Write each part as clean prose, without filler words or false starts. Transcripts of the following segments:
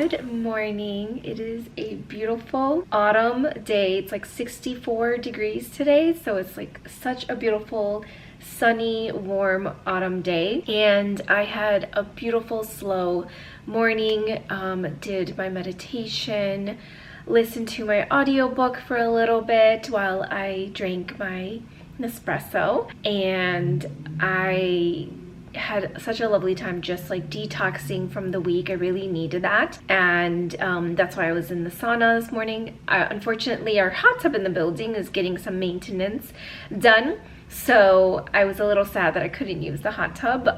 Good morning. It is a beautiful autumn day. It's like 64 degrees today, so it's like such a beautiful sunny, warm autumn day. And I had a beautiful slow morning, did my meditation, listened to my audiobook for a little bit while I drank my Nespresso, and I had such a lovely time just like detoxing from the week. I really needed that, and that's why I was in the sauna this morning. Unfortunately, our hot tub in the building is getting some maintenance done, so I was a little sad that I couldn't use the hot tub,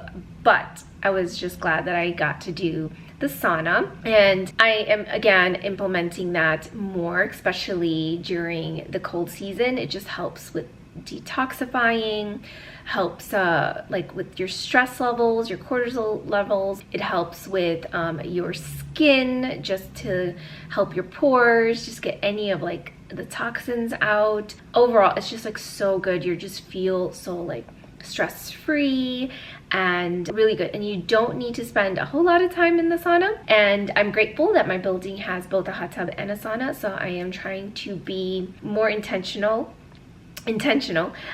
but I was just glad that I got to do the sauna, and I am again implementing that more, especially during the cold season. It just helps with detoxifying, helps like with your stress levels, your cortisol levels. It helps with your skin, just to help your pores, just get any of like the toxins out. Overall, it's just like so good. You just feel so like stress-free and really good, and you don't need to spend a whole lot of time in the sauna. And I'm grateful that my building has both a hot tub and a sauna, so I am trying to be more intentional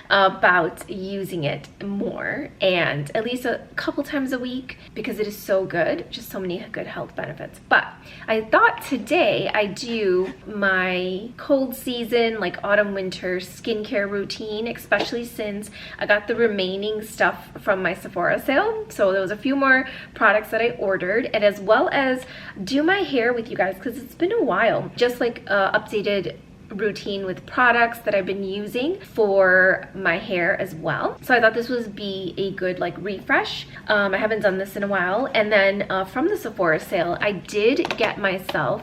about using it more, and at least a couple times a week, because it is so good, just so many good health benefits. But I thought today I do my cold season, like autumn winter skincare routine, especially since I got the remaining stuff from my Sephora sale. So there was a few more products that I ordered, and as well as do my hair with you guys, because it's been a while. Just like updated routine with products that I've been using for my hair as well. So I thought this would be a good like refresh. I haven't done this in a while. And then from the Sephora sale, I did get myself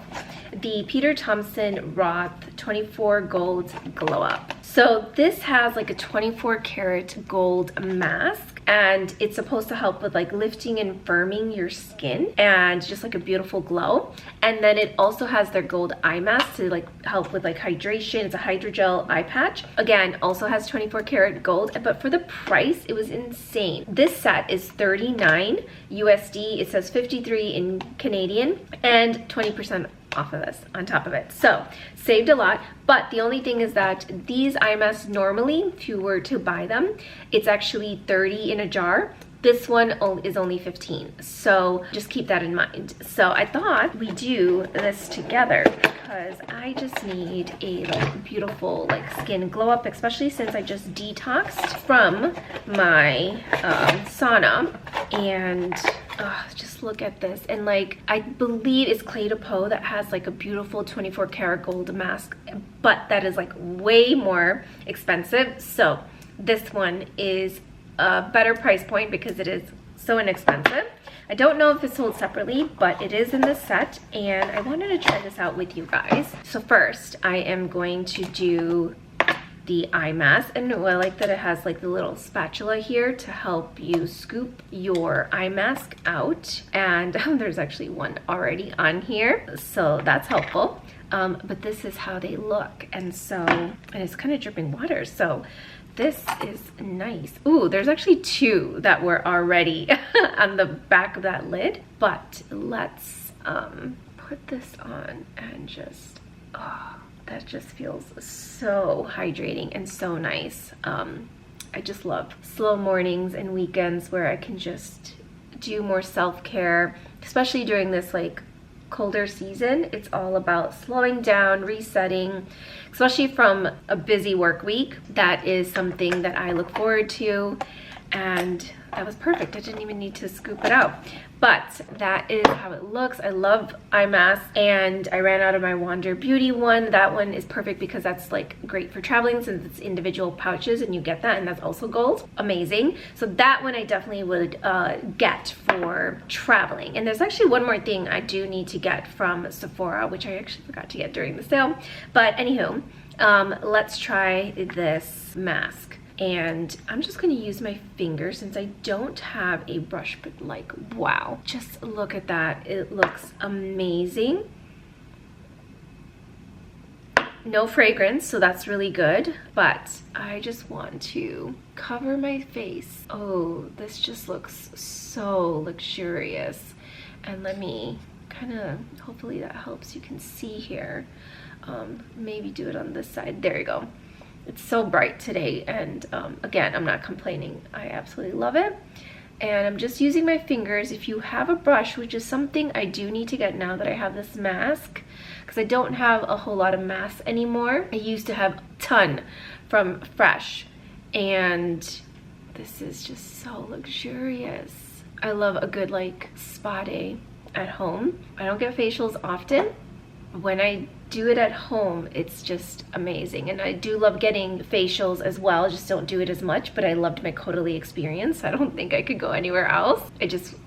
the Peter Thompson Roth 24 Gold Glow Up. So this has like a 24 karat gold mask, and it's supposed to help with like lifting and firming your skin and just like a beautiful glow. And then it also has their gold eye mask to like help with like hydration. It's a hydrogel eye patch. Again, also has 24 karat gold, but for the price, it was insane. This set is $39 USD. It says 53 in Canadian, and 20% off of this on top of it, so saved a lot. But the only thing is that these eye masks, normally if you were to buy them, it's actually 30 in a jar. This one is only 15, so just keep that in mind. So I thought we do this together because I just need a like beautiful like skin glow up, especially since I just detoxed from my sauna. And just look at this, and like I believe it's Clé de Peau that has like a beautiful 24 karat gold mask, but that is like way more expensive. So this one is a better price point because it is so inexpensive. I don't know if it's sold separately, but it is in this set, and I wanted to try this out with you guys. So first I am going to do the eye mask, and I like that it has like the little spatula here to help you scoop your eye mask out, and there's actually one already on here, so that's helpful. But this is how they look, and it's kind of dripping water, so this is nice. Ooh, there's actually two that were already on the back of that lid, but let's put this on and just that just feels so hydrating and so nice. I just love slow mornings and weekends where I can just do more self-care, especially during this like colder season. It's all about slowing down, resetting, especially from a busy work week. That is something that I look forward to, and that was perfect. I didn't even need to scoop it out, but that is how it looks. I love eye masks, and I ran out of my Wander Beauty one. That one is perfect because that's like great for traveling, since it's individual pouches and you get that, and that's also gold. Amazing. So that one I definitely would get for traveling. And there's actually one more thing I do need to get from Sephora, which I actually forgot to get during the sale. But anywho, let's try this mask. And I'm just going to use my finger since I don't have a brush, but like, wow, just look at that. It looks amazing. No fragrance, so that's really good, but I just want to cover my face. Oh, this just looks so luxurious. And let me kind of, hopefully that helps. You can see here. Maybe do it on this side. There you go. It's so bright today, and again, I'm not complaining. I absolutely love it. And I'm just using my fingers. If you have a brush, which is something I do need to get now that I have this mask, because I don't have a whole lot of masks anymore. I used to have a ton from Fresh, and this is just so luxurious. I love a good like spa day at home. I don't get facials often. When I do it at home, it's just amazing. And I do love getting facials as well, just don't do it as much, but I loved my Caudalie experience. I don't think I could go anywhere else.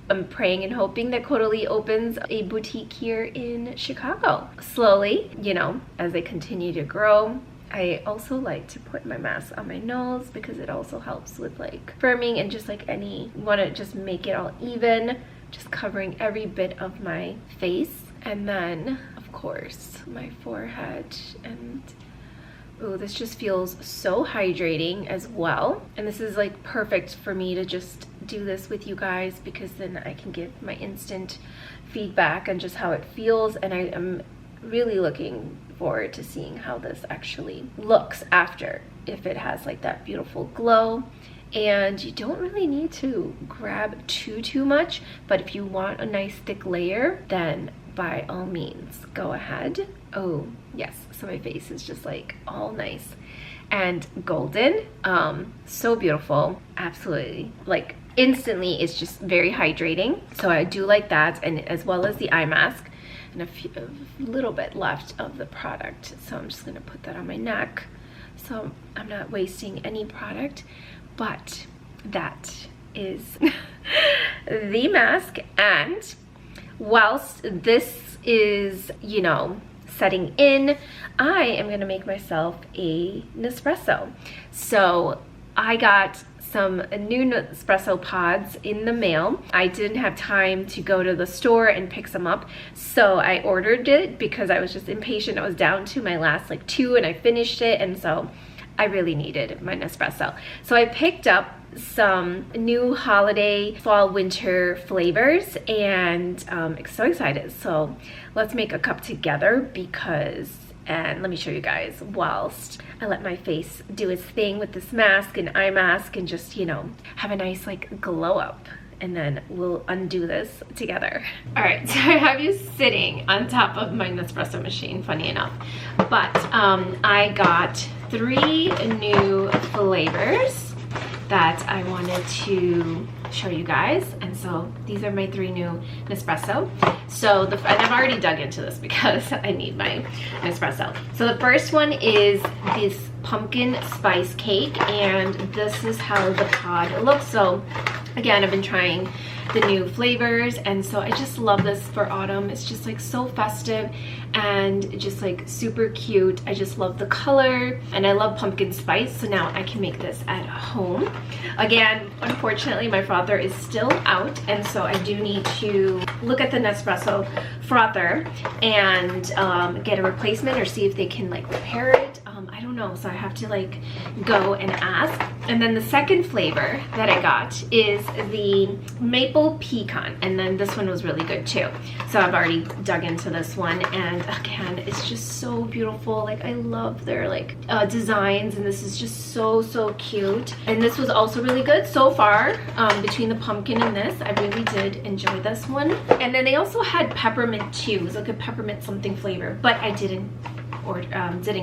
I'm praying and hoping that Caudalie opens a boutique here in Chicago. Slowly, you know, as they continue to grow. I also like to put my mask on my nose because it also helps with like firming and just like want to just make it all even, just covering every bit of my face. And then of course my forehead, and oh, this just feels so hydrating as well. And this is like perfect for me to just do this with you guys, because then I can give my instant feedback on just how it feels. And I am really looking forward to seeing how this actually looks after, if it has like that beautiful glow. And you don't really need to grab too much, but if you want a nice thick layer, then by all means go ahead. Oh yes, so my face is just like all nice and golden. So beautiful. Absolutely, like instantly it's just very hydrating, so I do like that. And as well as the eye mask, and a little bit left of the product, so I'm just gonna put that on my neck so I'm not wasting any product. But that is the mask. And whilst this is, you know, setting in, I am gonna make myself a Nespresso. So I got some new Nespresso pods in the mail. I didn't have time to go to the store and pick some up, so I ordered it because I was just impatient. I was down to my last like 2 and I finished it, and so I really needed my Nespresso. So I picked up some new holiday fall winter flavors, and I'm so excited. So let's make a cup together, and let me show you guys whilst I let my face do its thing with this mask and eye mask, and just, you know, have a nice like glow up. And then we'll undo this together. All right, so I have you sitting on top of my Nespresso machine, funny enough. But I got 3 new flavors that I wanted to show you guys. And so these are my 3 new Nespresso. So and I've already dug into this because I need my Nespresso. So the first one is this pumpkin spice cake, and this is how the pod looks. So again, I've been trying the new flavors, and so I just love this for autumn. It's just like so festive and just like super cute. I just love the color, and I love pumpkin spice, so now I can make this at home. Again, unfortunately my frother is still out, and so I do need to look at the Nespresso frother and get a replacement, or see if they can like repair it. I don't know, so I have to like go and ask. And then the second flavor that I got is the maple pecan, and then this one was really good too. So I've already dug into this one, and again, it's just so beautiful. Like I love their like designs, and this is just so cute. And this was also really good so far. Between the pumpkin and this, I really did enjoy this one. And then they also had peppermint too. It was like a peppermint something flavor, but I didn't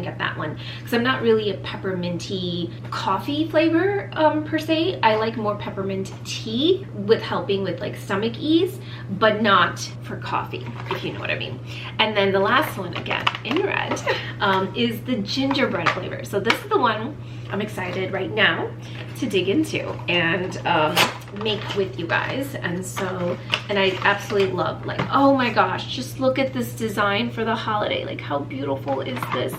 get that one because I'm not really a pepperminty coffee flavor per se. I like more peppermint tea with helping with like stomach ease, but not for coffee, if you know what I mean. And then the last one, again in red, is the gingerbread flavor. So this is the one I'm excited right now to dig into and make with you guys. And I absolutely love, like, oh my gosh, just look at this design for the holiday. Like how beautiful is this?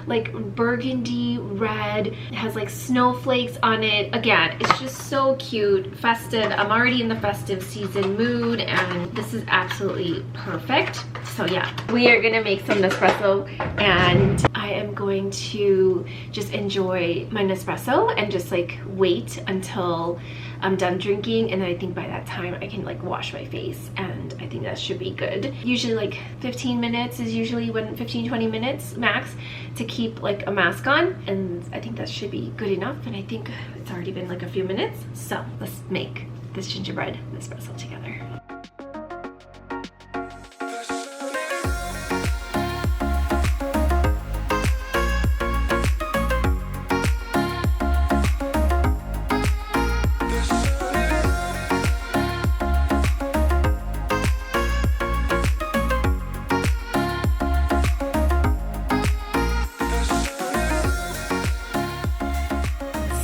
Like burgundy red, it has like snowflakes on it. Again, it's just so cute, festive. I'm already in the festive season mood, and this is absolutely perfect. So yeah, we are gonna make some Nespresso, and I am going to just enjoy my Nespresso and just like wait until I'm done drinking, and then I think by that time I can like wash my face, and I think that should be good. Usually like 15 minutes is usually when 15-20 minutes max to keep like a mask on, and I think that should be good enough. And I think it's already been like a few minutes, so let's make this gingerbread Nespresso together.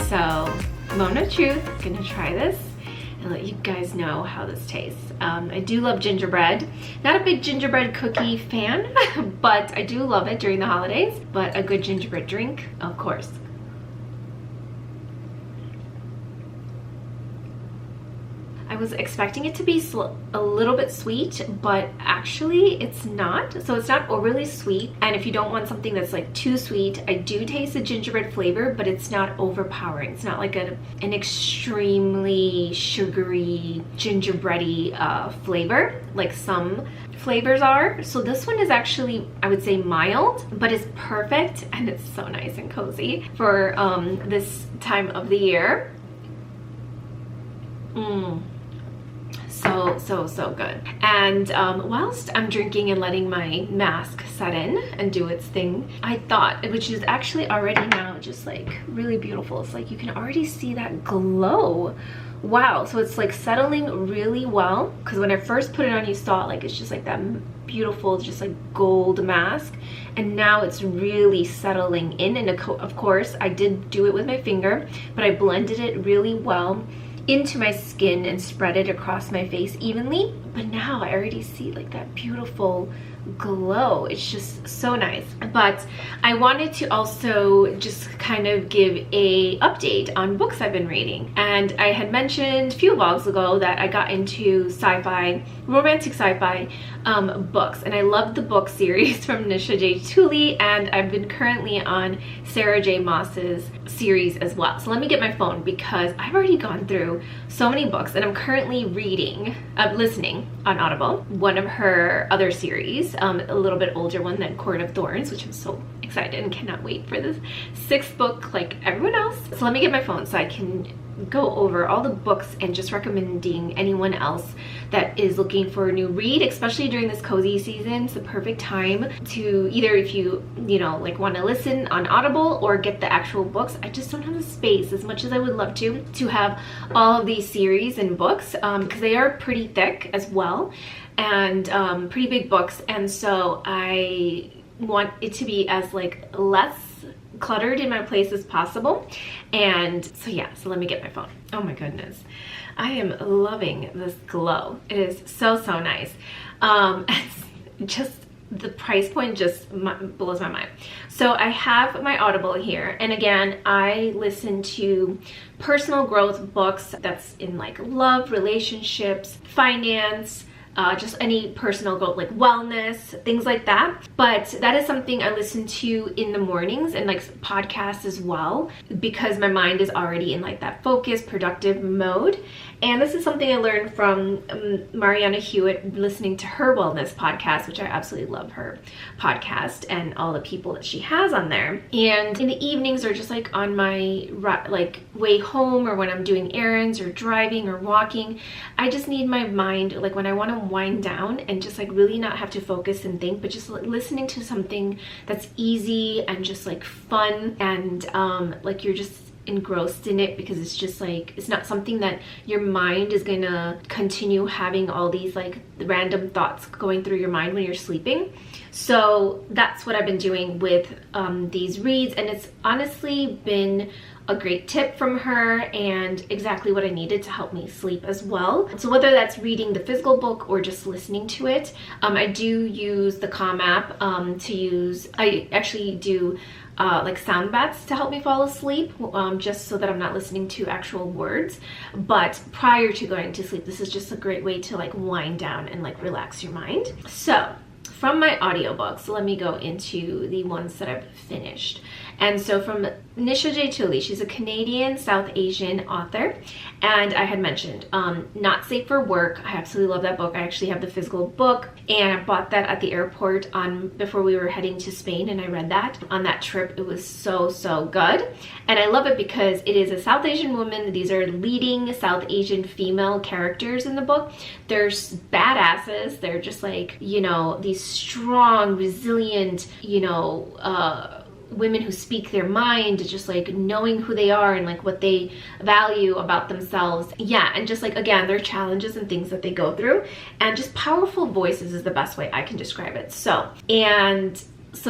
So, moment of truth, gonna try this and let you guys know how this tastes. I do love gingerbread. Not a big gingerbread cookie fan, but I do love it during the holidays. But a good gingerbread drink, of course. I was expecting it to be a little bit sweet, but actually it's not. So it's not overly sweet. And if you don't want something that's like too sweet, I do taste the gingerbread flavor, but it's not overpowering. It's not like an extremely sugary gingerbready flavor like some flavors are. So this one is actually, I would say, mild, but it's perfect, and it's so nice and cozy for this time of the year. So good. And whilst I'm drinking and letting my mask set in and do its thing, I thought, which is actually already now just like really beautiful. It's like you can already see that glow. Wow. So it's like settling really well, because when I first put it on, you saw like it's just like that beautiful just like gold mask, and now it's really settling in. And of course I did do it with my finger, but I blended it really well into my skin and spread it across my face evenly. But now I already see like that beautiful glow. It's just so nice. But I wanted to also just kind of give a update on books I've been reading. And I had mentioned a few vlogs ago that I got into sci-fi, romantic sci-fi books, and I love the book series from Nisha J. Tooley, and I've been currently on Sarah J. Maas's series as well. So let me get my phone, because I've already gone through so many books, and I'm currently listening on Audible, one of her other series, a little bit older one than Court of Thorns, which I'm so excited and cannot wait for this 6th book like everyone else. So let me get my phone so I can go over all the books and just recommending anyone else that is looking for a new read, especially during this cozy season. It's the perfect time to either, if you know, like want to listen on Audible or get the actual books. I just don't have the space, as much as I would love to have all of these series and books, because they are pretty thick as well, and pretty big books, and so I want it to be as like less cluttered in my place as possible. And so yeah, so let me get my phone. Oh my goodness, I am loving this glow. It is so nice. It's just the price point just blows my mind. So I have my Audible here, and again, I listen to personal growth books that's in like love, relationships, finance, just any personal goal, like wellness, things like that. But that is something I listen to in the mornings, and like podcasts as well, because my mind is already in like that focused, productive mode. And this is something I learned from Mariana Hewitt, listening to her wellness podcast, which I absolutely love her podcast and all the people that she has on there. And in the evenings, or just like on my like way home, or when I'm doing errands or driving or walking, I just need my mind, like when I want to wind down and just like really not have to focus and think, but just listening to something that's easy and just like fun, and like you're just engrossed in it, because it's just like, it's not something that your mind is gonna continue having all these like random thoughts going through your mind when you're sleeping. So that's what I've been doing with these reads, and it's honestly been a great tip from her, and exactly what I needed to help me sleep as well. So whether that's reading the physical book or just listening to it, I do use the Calm app I actually do like sound baths to help me fall asleep, just so that I'm not listening to actual words. But prior to going to sleep, this is just a great way to like wind down and like relax your mind. So from my audiobooks, let me go into the ones that I've finished. And so from Nisha J. Tully, she's a Canadian South Asian author, and I had mentioned Not Safe for Work. I absolutely love that book. I actually have the physical book, and I bought that at the airport before we were heading to Spain, and I read that on that trip. It was so good, and I love it because it is a South Asian woman. These are leading South Asian female characters in the book. They're badasses. They're just like, you know, these strong, resilient, you know, women who speak their mind, just like knowing who they are and like what they value about themselves. Yeah, and just like, again, their challenges and things that they go through, and just powerful voices is the best way I can describe it. So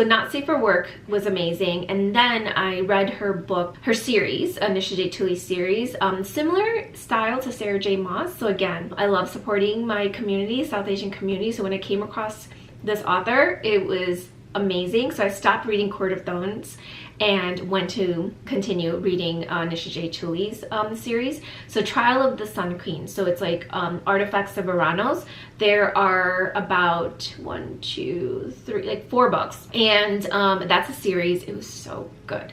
Not Safe for Work was amazing. And then I read her book, her series, Nisha J. Tully series, similar style to Sarah J. Maas. So again, I love supporting my community, South Asian community. So when I came across this author, it was amazing. So I stopped reading Court of Thorns and went to continue reading Nisha J. Tully's series. So Trial of the Sun Queen. So it's like Artifacts of Veranos. There are about 1, 2, 3, like 4 books. And that's a series. It was so good.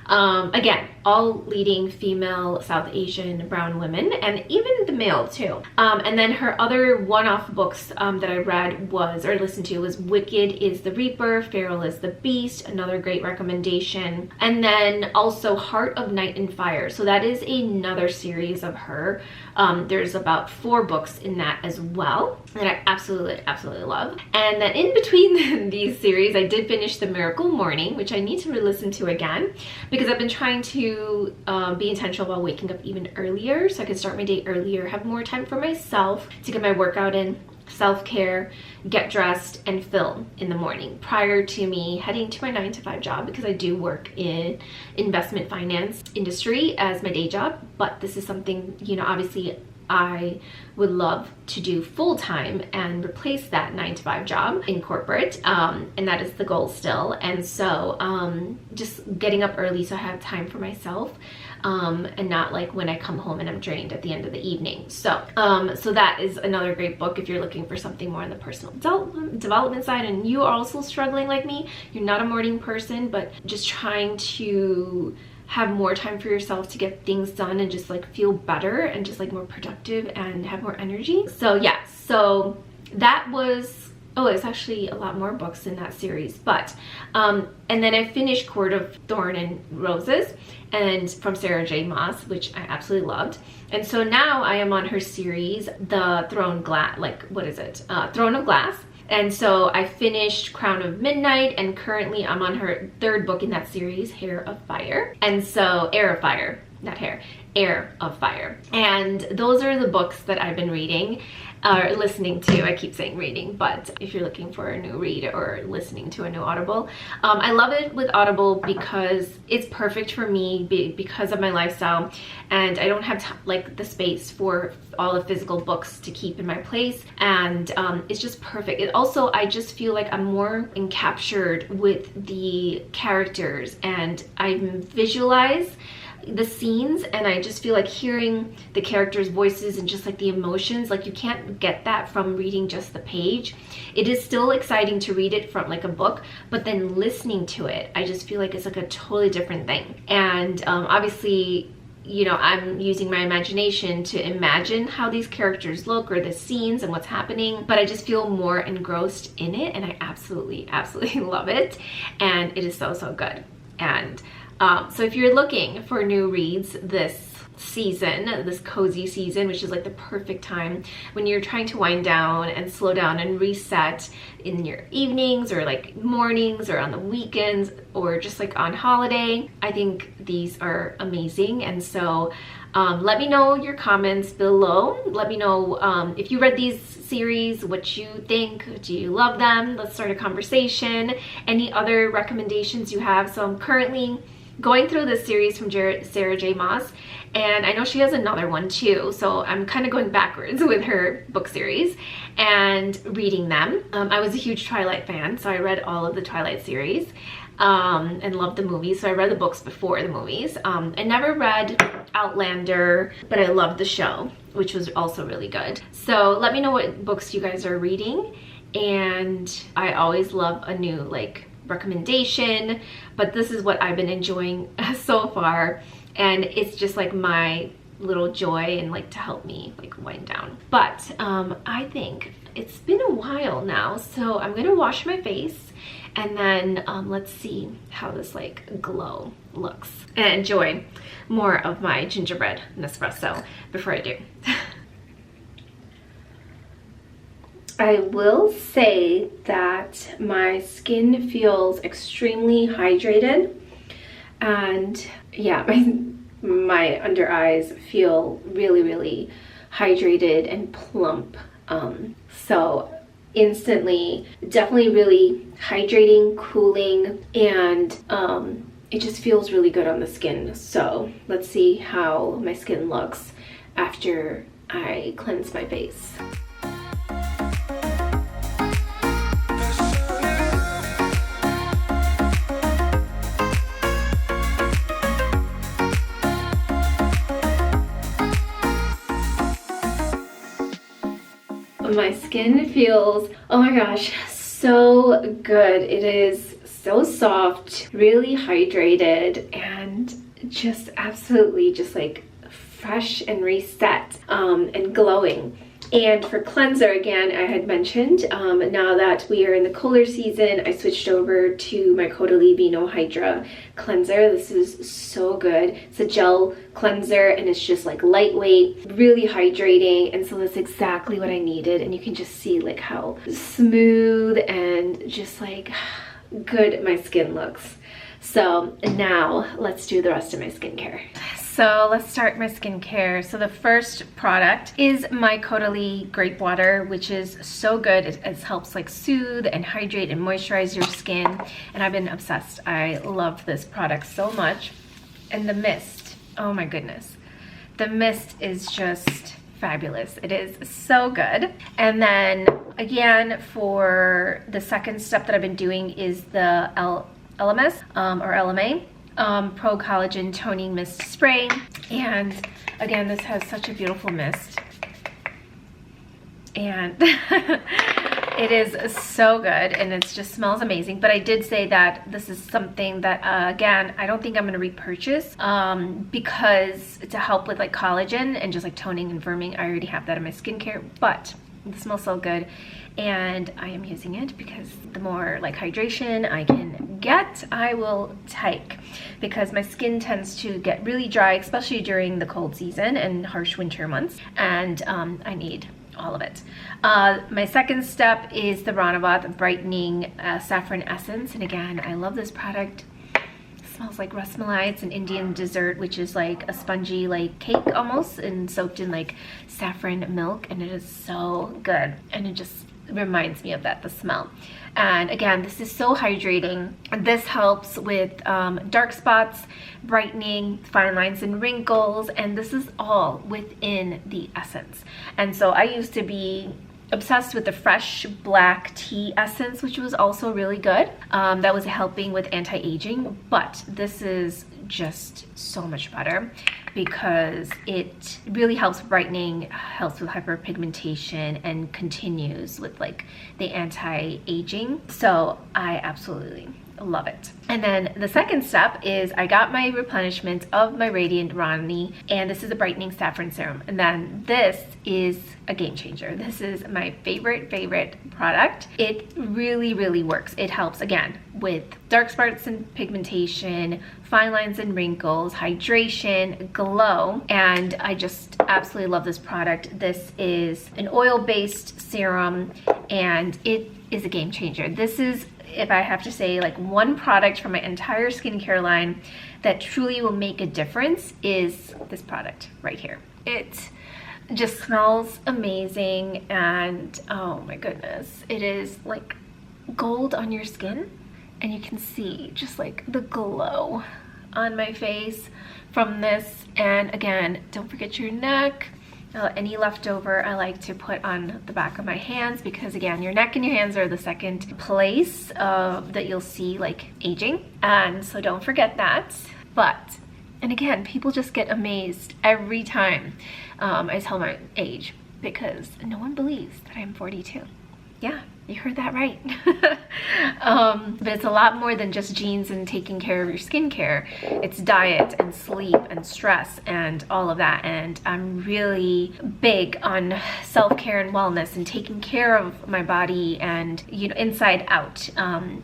Again, all leading female South Asian brown women, and even the male too. And then her other one-off books that I read or listened to was Wicked is the Reaper, Feral is the Beast, another great recommendation. And then also Heart of Night and Fire. So that is another series of her. There's about 4 books in that as well that I absolutely love. And then in between these series, I did finish The Miracle Morning, which I need to re-listen to again, because I've been trying to be intentional about waking up even earlier so I can start my day earlier, have more time for myself to get my workout in, self-care, get dressed, and film in the morning prior to me heading to my 9-to-5 job, because I do work in investment finance industry as my day job. But this is something, you know, obviously I would love to do full-time and replace that 9-to-5 job in corporate, and that is the goal still. And so just getting up early so I have time for myself, and not like when I come home and I'm drained at the end of the evening. So that is another great book if you're looking for something more on the personal development side, and you are also struggling like me. You're not a morning person, but just trying to have more time for yourself to get things done and just like feel better and just like more productive and have more energy. So yeah, so that was, oh, it's actually a lot more books in that series. But and then I finished Court of Thorn and Roses, and from Sarah J. Maas, which I absolutely loved. And so now I am on her series, The Throne of Glass. And so I finished Crown of Midnight, and currently I'm on her 3rd book in that series, Hair of Fire. And so Air of Fire, not hair, Air of Fire. And those are the books that I've been reading or listening to. I keep saying reading, but if you're looking for a new read or listening to a new Audible, I love it with Audible because it's perfect for me because of my lifestyle, and I don't have like the space for all the physical books to keep in my place, and it's just perfect. It also, I just feel like I'm more encaptured with the characters, and I visualize the scenes, and I just feel like hearing the characters' voices and just like the emotions, like you can't get that from reading just the page. It is still exciting to read it from like a book, but then listening to it, I just feel like it's like a totally different thing. And obviously, you know, I'm using my imagination to imagine how these characters look or the scenes and what's happening, but I just feel more engrossed in it, and I absolutely love it, and it is so good. And so if you're looking for new reads this season, this cozy season, which is like the perfect time when you're trying to wind down and slow down and reset in your evenings or like mornings or on the weekends or just like on holiday, I think these are amazing. And so let me know your comments below. Let me know if you read these series, what you think. Do you love them? Let's start a conversation. Any other recommendations you have? So I'm currently going through this series from Sarah J. Maas, and I know she has another one too, so I'm kind of going backwards with her book series and reading them. I was a huge Twilight fan, so I read all of the Twilight series and loved the movies, so I read the books before the movies. I never read Outlander, but I loved the show, which was also really good. So let me know what books you guys are reading, and I always love a new like recommendation, but this is what I've been enjoying so far, and it's just like my little joy and like to help me like wind down. But I think it's been a while now, so I'm gonna wash my face and then let's see how this like glow looks and enjoy more of my gingerbread Nespresso before I do. I will say that my skin feels extremely hydrated, and yeah, my under eyes feel really hydrated and plump. So instantly, definitely really hydrating, cooling, and it just feels really good on the skin. So let's see how my skin looks after I cleanse my face. My skin feels, oh my gosh, so good. It is so soft, really hydrated, and just absolutely just like fresh and reset and glowing. And for cleanser, again, I had mentioned, now that we are in the colder season, I switched over to my Caudalie Vino Hydra cleanser. This is so good. It's a gel cleanser, and it's just like lightweight, really hydrating, and so that's exactly what I needed. And you can just see like how smooth and just like good my skin looks. So now let's do the rest of my skincare. So let's start my skincare. So the first product is my Caudalie Grape Water, which is so good. It helps like soothe and hydrate and moisturize your skin. And I've been obsessed. I love this product so much. And the mist, oh my goodness. The mist is just fabulous. It is so good. And then again, for the second step that I've been doing is the LMS or LMA. Pro Collagen Toning Mist Spray. And again, this has such a beautiful mist. And it is so good, and it just smells amazing. But I did say that this is something that, again, I don't think I'm going to repurchase because to help with like collagen and just like toning and firming, I already have that in my skincare. But it smells so good, and I am using it because the more like hydration I can get, I will take, because my skin tends to get really dry, especially during the cold season and harsh winter months, and I need all of it. My second step is the Ranavat Brightening Saffron Essence, and again, I love this product. Smells like rasmalai. It's an Indian dessert, which is like a spongy like cake almost, and soaked in like saffron milk, and it is so good, and it just reminds me of that, the smell. And again, this is so hydrating. This helps with dark spots, brightening, fine lines and wrinkles, and this is all within the essence. And so I used to be obsessed with the fresh black tea essence, which was also really good. That was helping with anti-aging, but this is just so much better because it really helps brightening, helps with hyperpigmentation, and continues with like the anti-aging. So I absolutely love it. And then the second step is I got my replenishment of my Radiant Rani, and this is a brightening saffron serum. And then this is a game changer. This is my favorite product. It really works. It helps again with dark spots and pigmentation, fine lines and wrinkles, hydration, glow, and I just absolutely love this product. This is an oil-based serum, and it is a game changer. This is, if I have to say, like one product from my entire skincare line that truly will make a difference, is this product right here. It just smells amazing, and oh my goodness, it is like gold on your skin, and you can see just like the glow on my face from this. And again, don't forget your neck. Any leftover I like to put on the back of my hands, because again, your neck and your hands are the second place that you'll see like aging, and so don't forget that. But, and again, people just get amazed every time I tell my age, because no one believes that I'm 42. Yeah, You heard that right. But it's a lot more than just jeans and taking care of your skincare. It's diet and sleep and stress and all of that. And I'm really big on self-care and wellness and taking care of my body and, you know, inside out.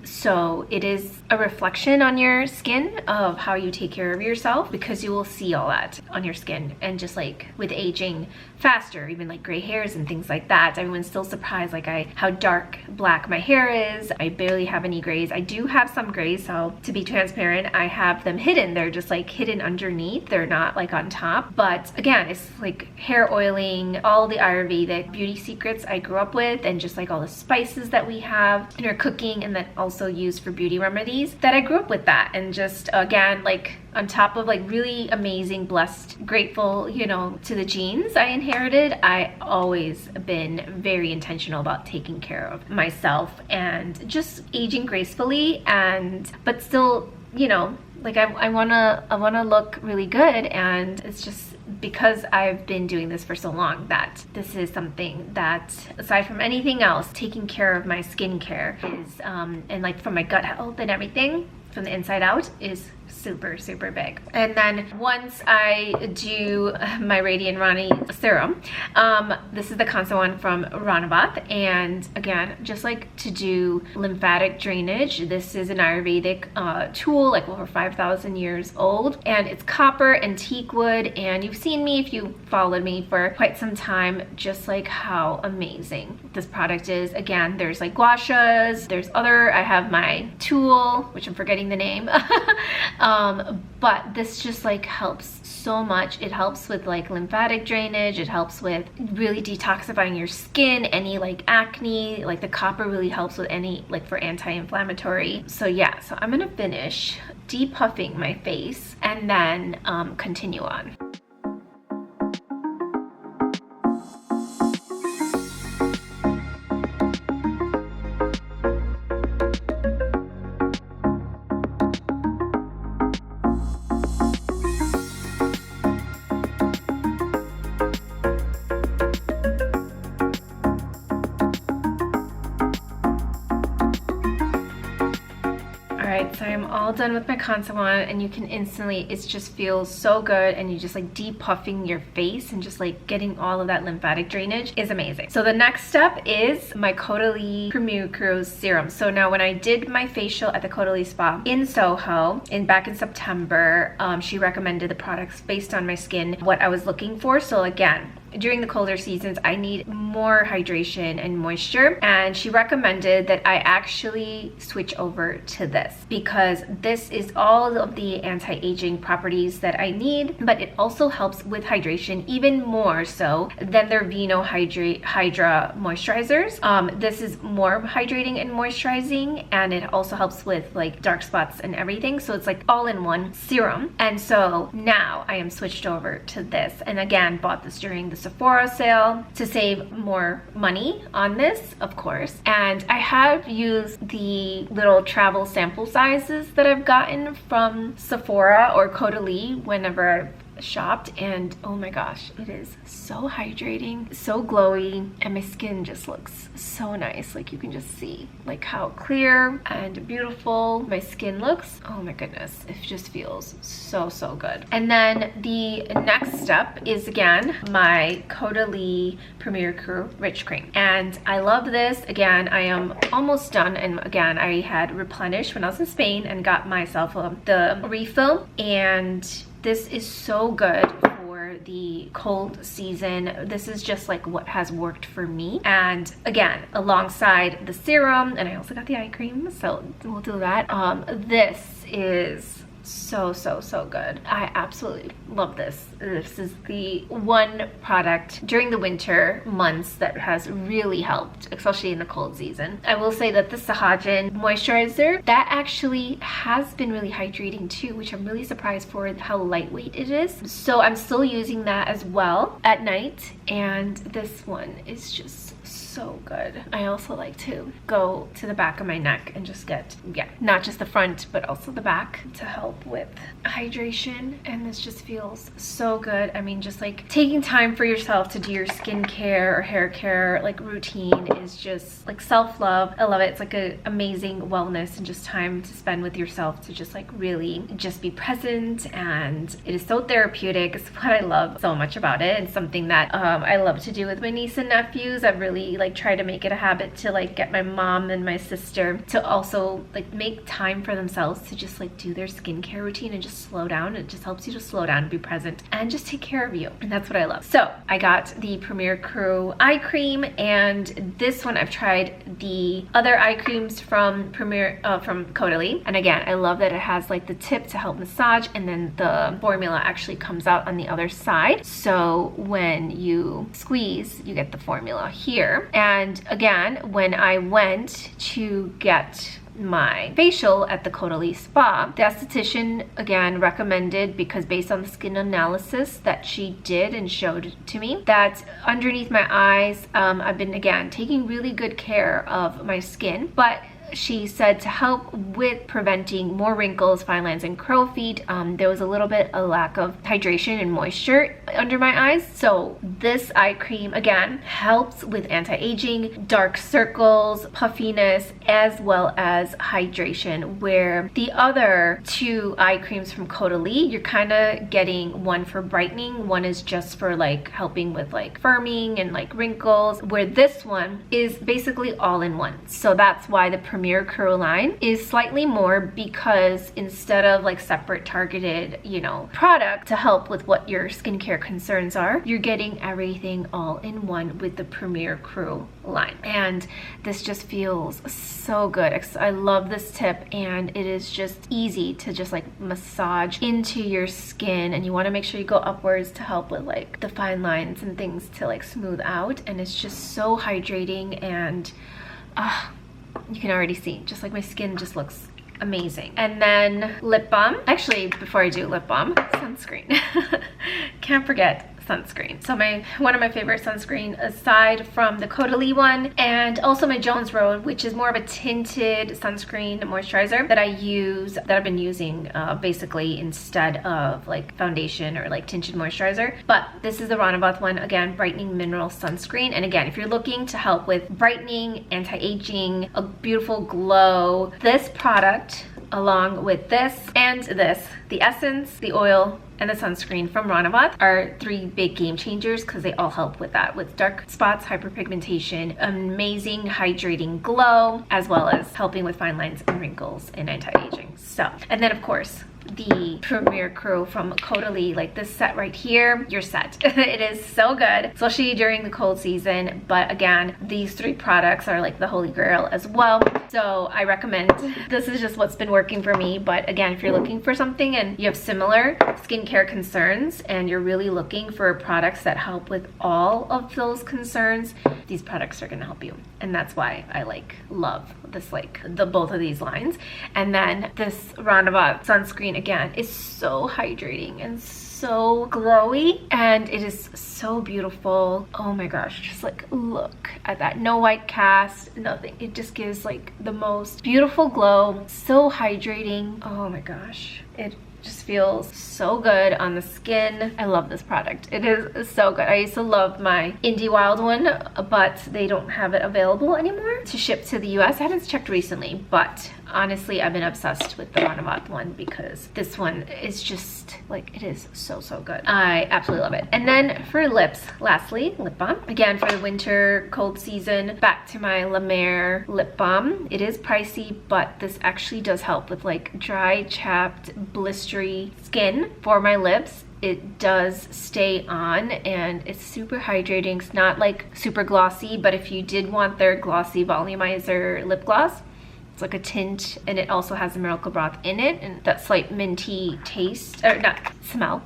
So it is a reflection on your skin of how you take care of yourself, because you will see all that on your skin. And just like with aging faster, even like gray hairs and things like that, everyone's still surprised like how dark black my hair is. I barely have any grays. I do have some grays, so to be transparent, I have them hidden. They're just like hidden underneath. They're not like on top. But again, it's like hair oiling, all the Ayurvedic beauty secrets I grew up with, and just like all the spices that we have in our cooking and that also used for beauty remedies, that I grew up with that. And just again, like on top of like really amazing, blessed, grateful, you know, to the genes I inherited, I always been very intentional about taking care of myself and just aging gracefully, and but still, you know, like I wanna look really good. And it's just because I've been doing this for so long that this is something that, aside from anything else, taking care of my skincare is and like from my gut health and everything from the inside out is super big. And then once I do my Radiant Rani serum, this is the constant one from Ranabath, and again, just like to do lymphatic drainage. This is an Ayurvedic tool, like over 5,000 years old, and it's copper and teak wood. And you've seen me, if you followed me for quite some time, just like how amazing this product is. Again, there's like guashas, there's other, I have my tool, which I'm forgetting the name. But this just like helps so much. It helps with like lymphatic drainage. It helps with really detoxifying your skin, any like acne. Like the copper really helps with any, like for anti-inflammatory. So yeah, so I'm gonna finish depuffing my face and then continue on. Alright, so I'm all done with my contour on, and you can instantly, it just feels so good, and you just like depuffing your face and just like getting all of that lymphatic drainage is amazing. So the next step is my Caudalie Premier Cruise serum. So now when I did my facial at the Caudalie Spa in Soho back in September, she recommended the products based on my skin, what I was looking for. So again, during the colder seasons, I need more hydration and moisture, and she recommended that I actually switch over to this, because this is all of the anti-aging properties that I need, but it also helps with hydration even more so than their Vino Hydra moisturizers. This is more hydrating and moisturizing, and it also helps with like dark spots and everything. So it's like all in one serum. And so now I am switched over to this, and again, bought this during the Sephora sale to save more money on this, of course. And I have used the little travel sample sizes that I've gotten from Sephora or Caudalie whenever I've shopped, and oh my gosh, it is so hydrating, so glowy, and my skin just looks so nice. Like you can just see like how clear and beautiful my skin looks. Oh my goodness, it just feels so good. And then the next step is again my Caudalie Premier Cure Rich Cream, and I love this. Again, I am almost done, and again, I had replenished when I was in Spain and got myself the refill, and this is so good for the cold season. This is just like what has worked for me. And again, alongside the serum, and I also got the eye cream, so we'll do that. This is so good. I absolutely love this. This is the one product during the winter months that has really helped, especially in the cold season. I will say that the Sahajan moisturizer, that actually has been really hydrating too, which I'm really surprised for how lightweight it is. So I'm still using that as well at night and this one is just so good. I also like to go to the back of my neck and just get, yeah, not just the front but also the back to help with hydration, and this just feels so good. I mean, just like taking time for yourself to do your skincare or hair care like routine is just like self-love. I love it. It's like an amazing wellness and just time to spend with yourself to just like really just be present, and it is so therapeutic. It's what I love so much about it, and something that I love to do with my niece and nephews. I've really like tried to make it a habit to like get my mom and my sister to also like make time for themselves to just like do their skincare routine and just slow down. It just helps you to slow down and be present and just take care of you, and that's what I love. So I got the Premier Crew eye cream, and this one I've tried the other eye creams from from Caudalie, and again I love that it has like the tip to help massage, and then the formula actually comes out on the other side, so when you squeeze you get the formula here. And again, when I went to get my facial at the Caudalie spa, the esthetician again recommended, because based on the skin analysis that she did and showed to me, that underneath my eyes I've been again taking really good care of my skin, but she said to help with preventing more wrinkles, fine lines, and crow's feet, there was a little bit of lack of hydration and moisture under my eyes. So this eye cream again helps with anti-aging, dark circles, puffiness, as well as hydration, where the other two eye creams from Caudalie, you're kind of getting one for brightening, one is just for like helping with like firming and like wrinkles, where this one is basically all in one. So that's why the Premier Crew line is slightly more, because instead of like separate targeted, you know, product to help with what your skincare concerns are, you're getting everything all in one with the Premier Crew line. And this just feels so good. I love this tip, and it is just easy to just like massage into your skin, and you want to make sure you go upwards to help with like the fine lines and things to like smooth out, and it's just so hydrating, and you can already see just like my skin just looks amazing. And then lip balm. Actually, before I do lip balm, sunscreen. Can't forget sunscreen. So one of my favorite sunscreen, aside from the Caudalie one, and also my Jones Road, which is more of a tinted sunscreen moisturizer that I've been using basically instead of like foundation or like tinted moisturizer. But this is the Ronnevoth one, again, brightening mineral sunscreen. And again, if you're looking to help with brightening, anti-aging, a beautiful glow, this product along with this and this, the essence, the oil, and the sunscreen from Ronnevoth are three big game changers, because they all help with that, with dark spots, hyperpigmentation, amazing hydrating glow, as well as helping with fine lines and wrinkles and anti-aging. So, and then of course the Premier Crew from Caudalie, like this set right here, you're set. It is so good, especially during the cold season. But again, these three products are like the holy grail as well, so I recommend. This is just what's been working for me. But again, if you're looking for something and you have similar skincare concerns and you're really looking for products that help with all of those concerns, these products are going to help you. And that's why I like love this, like both of these lines. And then this Ronnevoth sunscreen again is so hydrating and so glowy, and it is so beautiful. Oh my gosh, just like look at that. No white cast, nothing. It just gives like the most beautiful glow, so hydrating. Oh my gosh, it just feels so good on the skin. I love this product. It is so good. I used to love my Indie Wild one, but they don't have it available anymore to ship to the US. I haven't checked recently, but honestly, I've been obsessed with the Ronnevoth one, because this one is just like, it is so good. I absolutely love it. And then for lips, lastly, lip balm. Again, for the winter cold season, back to my La Mer lip balm. It is pricey, but this actually does help with like dry, chapped, blistery skin for my lips. It does stay on, and it's super hydrating. It's not like super glossy, but if you did want their glossy volumizer lip gloss, it's like a tint, and it also has the miracle broth in it, and that slight minty taste, or not smell.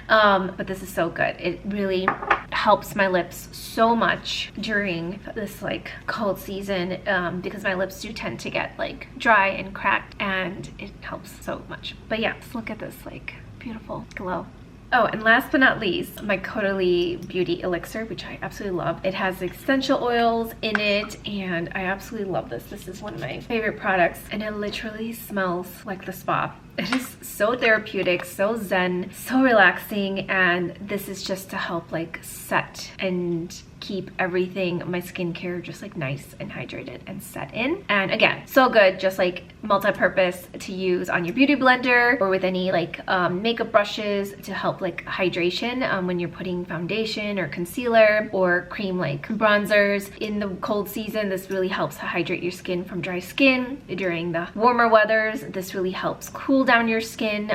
But this is so good. It really helps my lips so much during this like cold season, because my lips do tend to get like dry and cracked, and it helps so much. But yeah, just look at this like beautiful glow. Oh, and last but not least, my Caudalie Beauty Elixir, which I absolutely love. It has essential oils in it, and I absolutely love this. This is one of my favorite products, and it literally smells like the spa. It is so therapeutic, so zen, so relaxing, and this is just to help like set and keep everything, my skincare, just like nice and hydrated and set in. And again, so good, just like multi-purpose to use on your beauty blender or with any like makeup brushes to help like hydration when you're putting foundation or concealer or cream like bronzers. In the cold season, this really helps to hydrate your skin from dry skin. During the warmer weathers, this really helps cool down your skin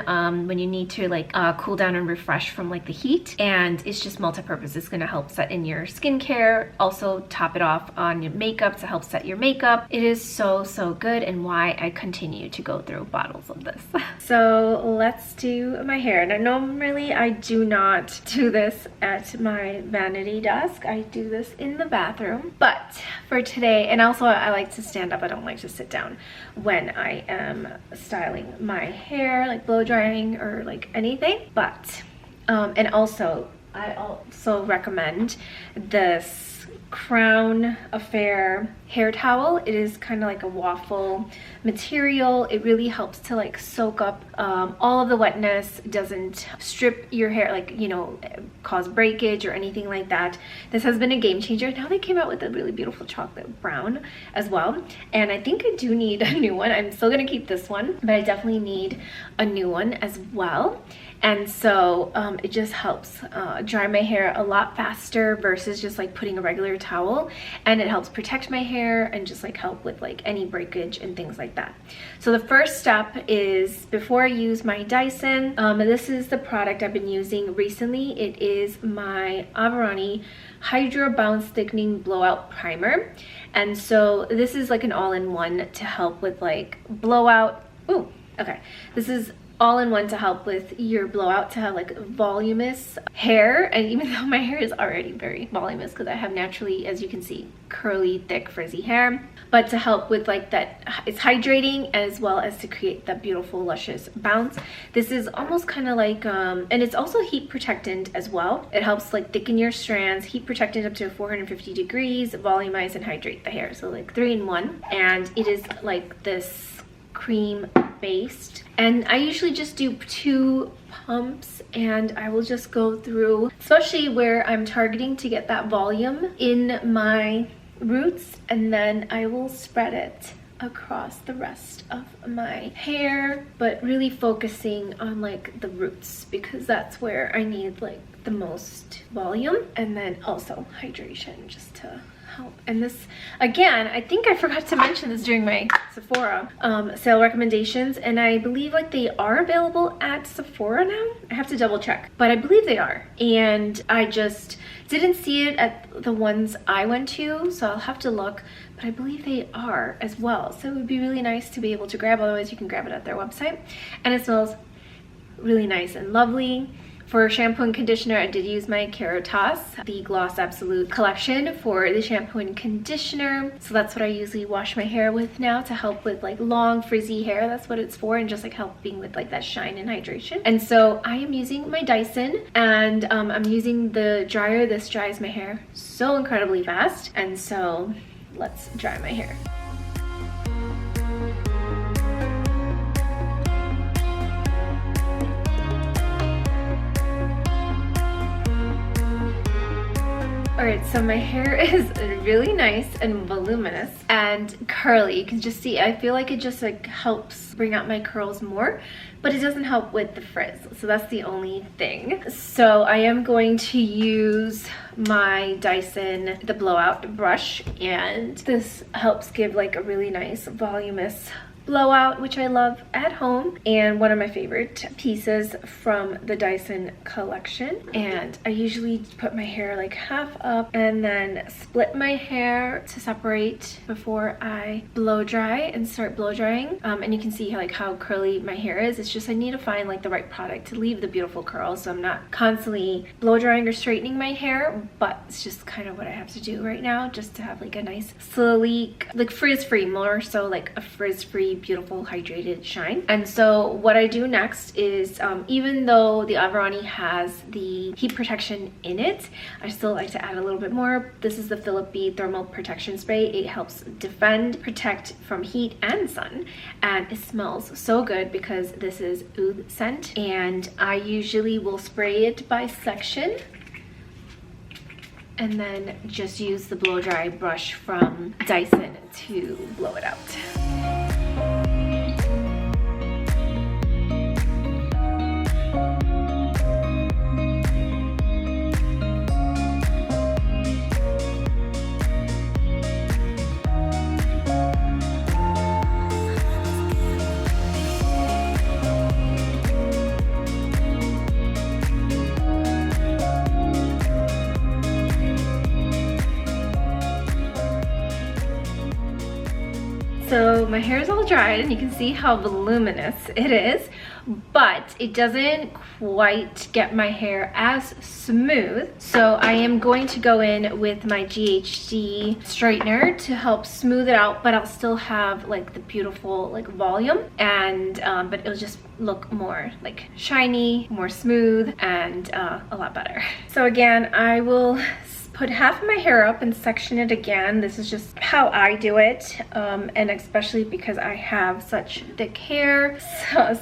when you need to like cool down and refresh from like the heat. And it's just multi-purpose. It's gonna help set in your skincare, also top it off on your makeup to help set your makeup. It is so, so good, and why I continue to go through bottles of this. So let's do my hair. Now normally I do not do this at my vanity desk. I do this in the bathroom, but for today, and also I like to stand up, I don't like to sit down when I am styling my hair, like blow drying or like anything. But and also I also recommend this Crown Affair hair towel. It is kind of like a waffle material. It really helps to like soak up all of the wetness. It doesn't strip your hair, like, you know, cause breakage or anything like that. This has been a game changer. Now they came out with a really beautiful chocolate brown as well, and I think I do need a new one. I'm still gonna keep this one, but I definitely need a new one as well. And so it just helps dry my hair a lot faster versus just like putting a regular towel, and it helps protect my hair and just like help with like any breakage and things like that. So the first step is, before I use my Dyson, this is the product I've been using recently. It is my Averani Hydro Bounce Thickening Blowout Primer, and so this is like an all-in-one to help with like blowout. Ooh, okay, this is all-in-one to help with your blowout, to have like voluminous hair. And even though my hair is already very voluminous because I have naturally, as you can see, curly, thick, frizzy hair, but to help with like that, it's hydrating as well as to create that beautiful luscious bounce. This is almost kind of like and it's also heat protectant as well. It helps like thicken your strands, heat protectant up to 450 degrees, volumize and hydrate the hair. So like 3-in-1, and it is like this cream based, and I usually just do 2 pumps, and I will just go through, especially where I'm targeting to get that volume in my roots, and then I will spread it across the rest of my hair, but really focusing on like the roots because that's where I need like the most volume, and then also hydration just to help. And this, again, I think I forgot to mention this during my Sephora sale recommendations, and I believe like they are available at Sephora now. I have to double check, but I believe they are, and I just didn't see it at the ones I went to, so I'll have to look, but I believe they are as well. So it would be really nice to be able to grab, otherwise you can grab it at their website, and it smells really nice and lovely. For shampoo and conditioner, I did use my Caritas, the Gloss Absolute collection for the shampoo and conditioner. So that's what I usually wash my hair with now to help with like long frizzy hair. That's what it's for, and just like helping with like that shine and hydration. And so I am using my Dyson, and I'm using the dryer. This dries my hair so incredibly fast. And so let's dry my hair. Alright, so my hair is really nice and voluminous and curly. You can just see, I feel like it just like helps bring out my curls more, but it doesn't help with the frizz. So that's the only thing. So I am going to use my Dyson, the blowout brush, and this helps give like a really nice voluminous blowout, which I love at home, and one of my favorite pieces from the Dyson collection. And I usually put my hair like half up and then split my hair to separate before I blow dry and start blow drying. And you can see like how curly my hair is. It's just I need to find like the right product to leave the beautiful curls, so I'm not constantly blow drying or straightening my hair, but it's just kind of what I have to do right now, just to have like a nice sleek, like frizz-free, more so like a frizz-free beautiful hydrated shine. And so what I do next is, even though the Averani has the heat protection in it, I still like to add a little bit more. This is the Philip B Thermal Protection Spray. It helps defend, protect from heat and sun, and it smells so good because this is oud scent, and I usually will spray it by section and then just use the blow dry brush from Dyson to blow it out. So my hair is all dried and you can see how voluminous it is, but it doesn't quite get my hair as smooth. So I am going to go in with my GHD straightener to help smooth it out, but I'll still have like the beautiful like volume, and but it'll just look more like shiny, more smooth, and a lot better. So again, I will put half of my hair up and section it again. This is just how I do it, and especially because I have such thick hair,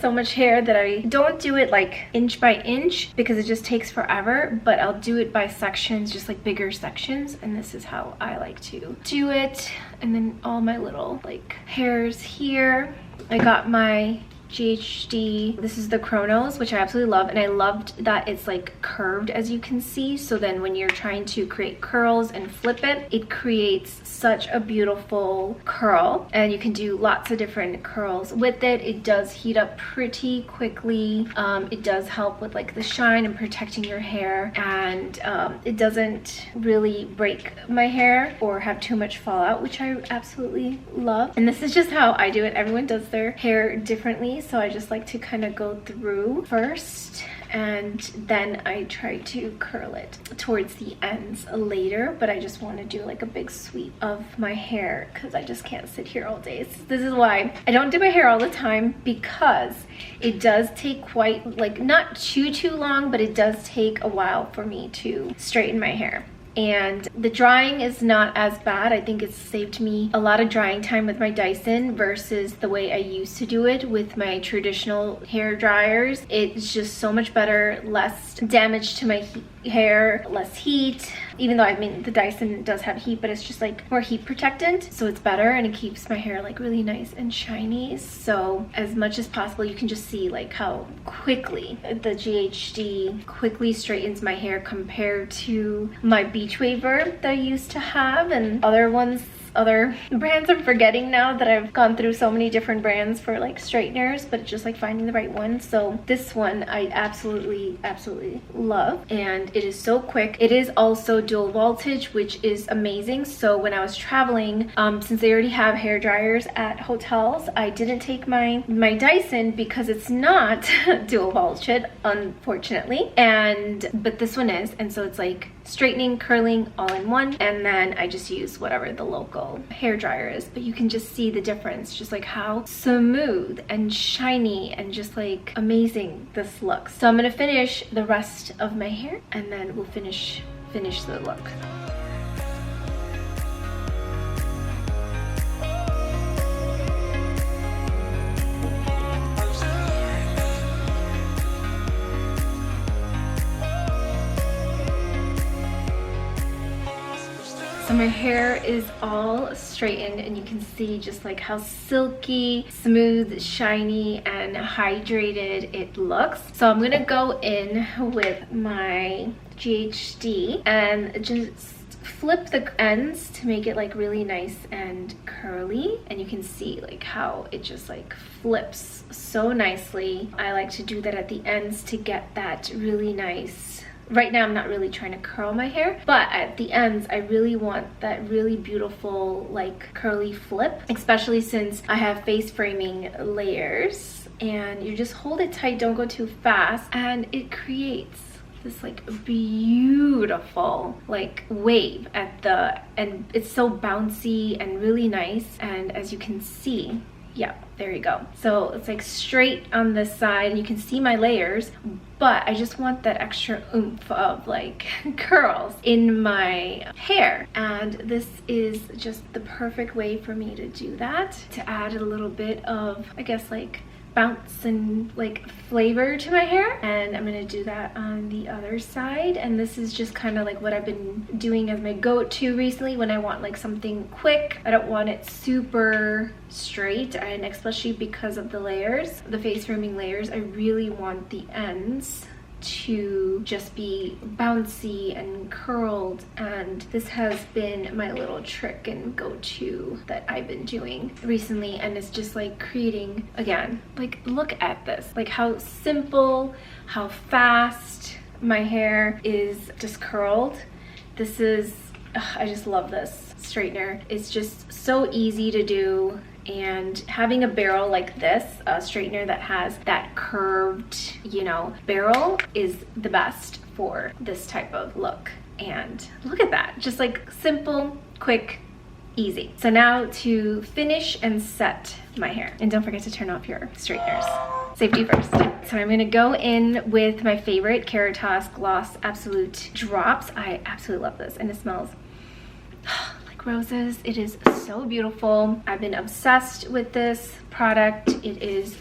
so much hair, that I don't do it like inch by inch because it just takes forever, but I'll do it by sections, just like bigger sections, and this is how I like to do it. And then all my little like hairs here. I got my GHD, this is the Chronos, which I absolutely love, and I loved that it's like curved, as you can see, so then when you're trying to create curls and flip it, it creates such a beautiful curl, and you can do lots of different curls with it. It does heat up pretty quickly. It does help with like the shine and protecting your hair, and it doesn't really break my hair or have too much fallout, which I absolutely love. And this is just how I do it. Everyone does their hair differently, so I just like to kind of go through first, and then I try to curl it towards the ends later, but I just want to do like a big sweep of my hair because I just can't sit here all day. So this is why I don't do my hair all the time, because it does take quite, like, not too long, but it does take a while for me to straighten my hair. And the drying is not as bad. I think it's saved me a lot of drying time with my Dyson versus the way I used to do it with my traditional hair dryers. It's just so much better, less damage to my hair, less heat. Even though, I mean, the Dyson does have heat, but it's just like more heat protectant, so it's better, and it keeps my hair like really nice and shiny. So as much as possible, you can just see like how quickly the GHD quickly straightens my hair compared to my beach waver that I used to have, and other brands I'm forgetting now that I've gone through so many different brands for like straighteners, but it's just like finding the right one. So this one I absolutely love, and it is so quick. It is also dual voltage, which is amazing. So when I was traveling, since they already have hair dryers at hotels, I didn't take my Dyson because it's not dual voltage, unfortunately, but this one is, and so it's like straightening, curling all in one, and then I just use whatever the local hair dryer is. But you can just see the difference, just like how smooth and shiny and just like amazing this looks. So I'm gonna finish the rest of my hair, and then we'll finish the look. So my hair is all straightened, and you can see just like how silky, smooth, shiny, and hydrated it looks. So I'm gonna go in with my GHD and just flip the ends to make it like really nice and curly, and you can see like how it just like flips so nicely. I like to do that at the ends to get that really nice. Right now I'm not really trying to curl my hair, but at the ends I really want that really beautiful like curly flip, especially since I have face framing layers. And you just hold it tight, don't go too fast, and it creates this like beautiful like wave at the end. It's so bouncy and really nice, and as you can see, Yeah, there you go. So it's like straight on this side and you can see my layers, but I just want that extra oomph of like curls in my hair. And this is just the perfect way for me to do that, to add a little bit of, I guess, like bounce and like flavor to my hair. And I'm gonna do that on the other side. And this is just kind of like what I've been doing as my go-to recently when I want like something quick. I don't want it super straight, and especially because of the layers, the face framing layers, I really want the ends to just be bouncy and curled. And this has been my little trick and go-to that I've been doing recently, and it's just like creating, again, like look at this, like how simple, how fast my hair is just curled. This is, I just love this straightener. It's just so easy to do. And having a barrel like this, a straightener that has that curved, you know, barrel is the best for this type of look. And look at that, just like simple, quick, easy. So now to finish and set my hair. And don't forget to turn off your straighteners. Safety first. So I'm gonna go in with my favorite Caritas Gloss Absolute Drops. I absolutely love this, and it smells roses. It is so beautiful. I've been obsessed with this product. It is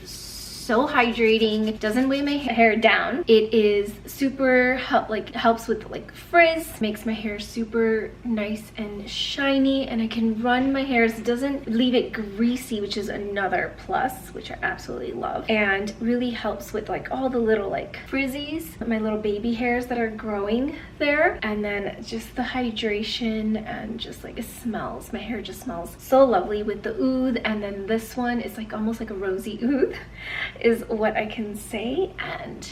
so hydrating, doesn't weigh my hair down. It is super helps with like frizz, makes my hair super nice and shiny, and I can run my hair. It doesn't leave it greasy, which is another plus, which I absolutely love, and really helps with like all the little like frizzies, my little baby hairs that are growing there. And then just the hydration, and just like it smells, my hair just smells so lovely with the oud. And then this one is like almost like a rosy oud is what I can say. And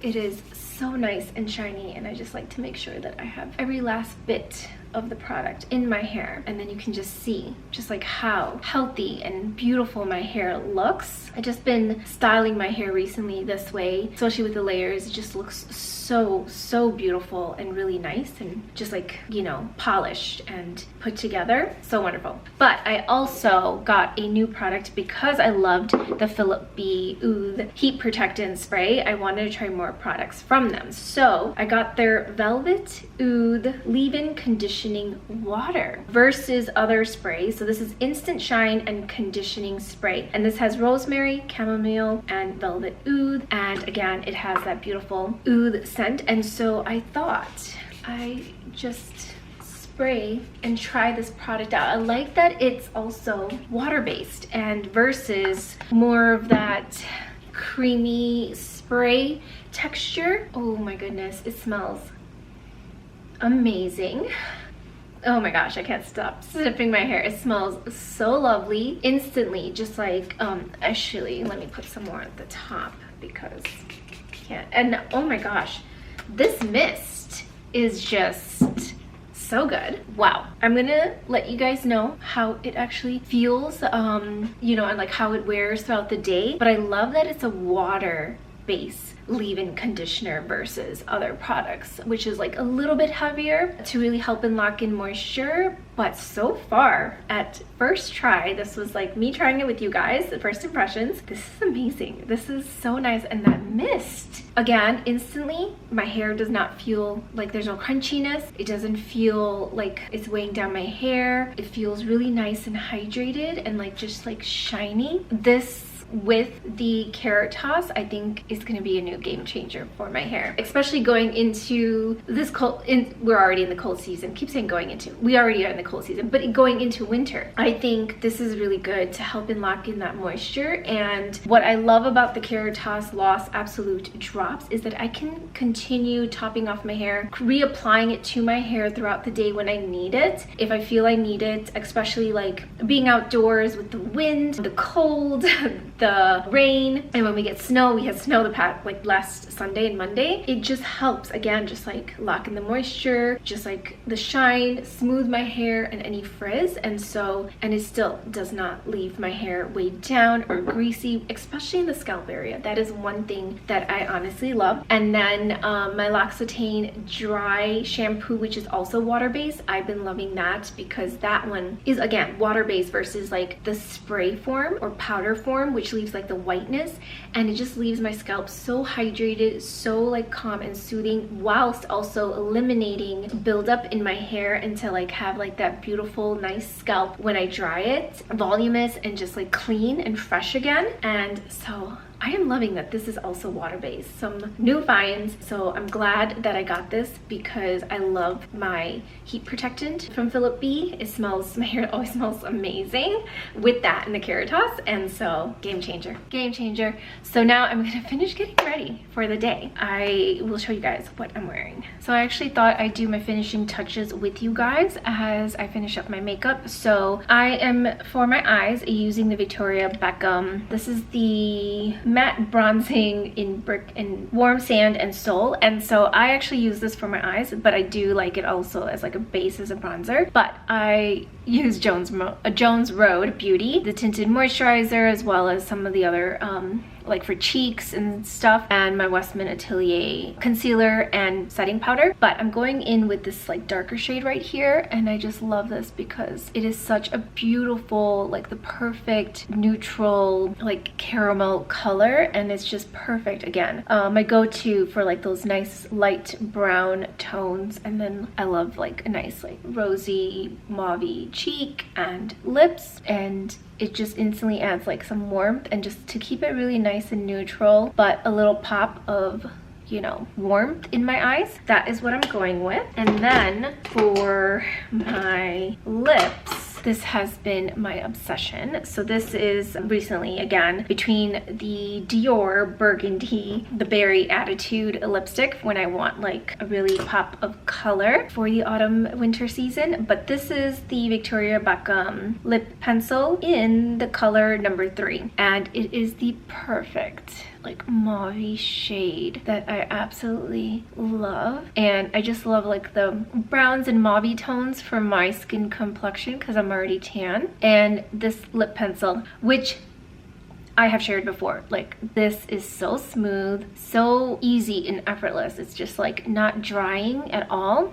it is so nice and shiny, and I just like to make sure that I have every last bit of the product in my hair. And then you can just see just like how healthy and beautiful my hair looks. I just been styling my hair recently this way, especially with the layers. It just looks so beautiful and really nice, and just like, you know, polished and put together. So wonderful. But I also got a new product because I loved the Philip B Oud Heat Protectant Spray. I wanted to try more products from them, so I got their Velvet Oud Leave-In Conditioning Water versus other sprays. So this is Instant Shine and Conditioning Spray, and this has rosemary, chamomile, and velvet oud. And again, it has that beautiful oud scent. And so I thought I just spray and try this product out. I like that it's also water-based, and versus more of that creamy spray texture. Oh my goodness, it smells amazing. Oh my gosh, I can't stop sniffing my hair. It smells so lovely instantly. Just like actually, let me put some more at the top because I can't. And oh my gosh, this mist is just so good. Wow. I'm gonna let you guys know how it actually feels, you know, and like how it wears throughout the day. But I love that it's a water base leave-in conditioner versus other products, which is like a little bit heavier to really help and lock in moisture. But so far, at first try, this was like me trying it with you guys, the first impressions. This is amazing. This is so nice. And that mist, again, instantly, my hair does not feel like there's no crunchiness. It doesn't feel like it's weighing down my hair. It feels really nice and hydrated and like just like shiny. This with the Carrot Toss, I think is going to be a new game changer for my hair, especially going into this cold. We're already in the cold season. Keep saying going into. We already are in the cold season, but going into winter, I think this is really good to help and lock in that moisture. And what I love about the Carrot Toss Gloss Absolute Drops is that I can continue topping off my hair, reapplying it to my hair throughout the day when I need it, if I feel I need it, especially like being outdoors with the wind, the cold, the rain and when we get snow, we had snow the past like last Sunday and Monday, it just helps again, just like lock in the moisture, just like the shine, smooth my hair and any frizz. And it still does not leave my hair weighed down or greasy, especially in the scalp area. That is one thing that I honestly love. And then my L'Occitane dry shampoo, which is also water-based, I've been loving that because that one is again water-based versus like the spray form or powder form, which leaves like the whiteness, and it just leaves my scalp so hydrated, so like calm and soothing, whilst also eliminating buildup in my hair and to like have like that beautiful nice scalp when I dry it, voluminous and just like clean and fresh again. And so I am loving that this is also water-based. Some new finds, so I'm glad that I got this because I love my heat protectant from Philip B. It smells, my hair always smells amazing with that and the Keratos, and so game changer, game changer. So now I'm gonna finish getting ready for the day. I will show you guys what I'm wearing. So I actually thought I'd do my finishing touches with you guys as I finish up my makeup. So I am, for my eyes, using the Victoria Beckham. This is the matte bronzing in brick and warm sand and soul, and so I actually use this for my eyes, but I do like it also as like a base as a bronzer. But I use Jones Road Beauty, the tinted moisturizer, as well as some of the other like for cheeks and stuff, and my Westman Atelier concealer and setting powder. But I'm going in with this like darker shade right here, and I just love this because it is such a beautiful, like the perfect neutral like caramel color, and it's just perfect again. My go-to for like those nice light brown tones, and then I love like a nice like rosy mauvey cheek and lips, and it just instantly adds like some warmth, and just to keep it really nice and neutral but a little pop of, you know, warmth in my eyes. That is what I'm going with. And then for my lips, this has been my obsession. So this is recently, again, between the Dior Burgundy, the Berry Attitude lipstick when I want like a really pop of color for the autumn winter season. But this is the Victoria Beckham lip pencil in the color number 3. And it is the perfect like mauve shade that I absolutely love. And I just love like the browns and mauve tones for my skin complexion because I'm already tan. And this lip pencil, which I have shared before, like this is so smooth, so easy and effortless. It's just like not drying at all.